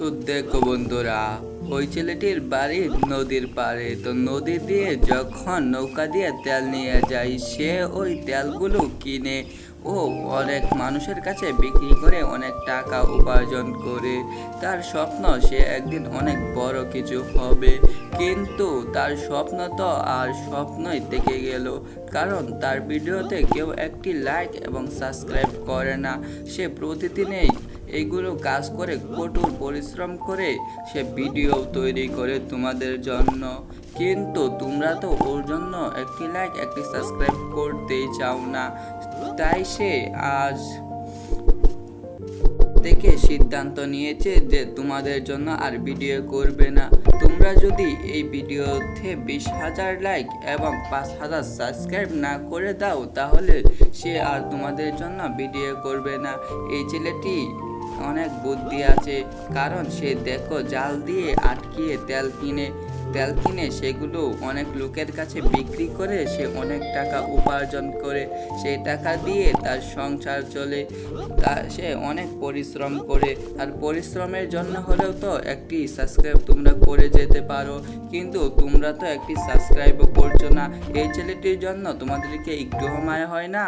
তো দেখো বন্ধুরা, ওই ছেলেটির বাড়ি নদীর পাড়ে। তো নদী দিয়ে যখন নৌকা দিয়ে তেল নিয়ে যায়, সে ওই তেলগুলো কিনে ও অনেক মানুষের কাছে বিক্রি করে অনেক টাকা উপার্জন করে। তার স্বপ্ন সে একদিন অনেক বড় কিছু হবে, কিন্তু তার স্বপ্ন তো আর স্বপ্নই থেকে গেল, কারণ তার ভিডিওতে কেউ একটি লাইক এবং সাবস্ক্রাইব করে না। সে প্রতিদিনই এইগুলো কাজ করে, কঠোর পরিশ্রম করে সে ভিডিও তৈরি করে তোমাদের জন্য, কিন্তু তোমরা তো ওর জন্য একটি লাইক একটি সাবস্ক্রাইব করতেই চাও না। তাই সে আজ থেকে সিদ্ধান্ত নিয়েছে যে তোমাদের জন্য আর ভিডিও করবে না। তোমরা যদি এই ভিডিওতে 20,000 লাইক এবং 5,000 সাবস্ক্রাইব না করে দাও, তাহলে সে আর তোমাদের জন্য ভিডিও করবে না। এই ছেলেটি অনেক বুদ্ধি আছে, কারণ সে দেখো জাল দিয়ে আটকিয়ে তেল কিনে সেগুলো অনেক লোকের কাছে বিক্রি করে সে অনেক টাকা উপার্জন করে। সেই টাকা দিয়ে তার সংসার চলে। সে অনেক পরিশ্রম করে, আর পরিশ্রমের জন্য হলেও তো একটি সাবস্ক্রাইব তোমরা করে যেতে পারো, কিন্তু তোমরা তো একটি সাবস্ক্রাইবও করছো না। এই ছেলেটির জন্য তোমাদেরকে একটু মায়া হয় না?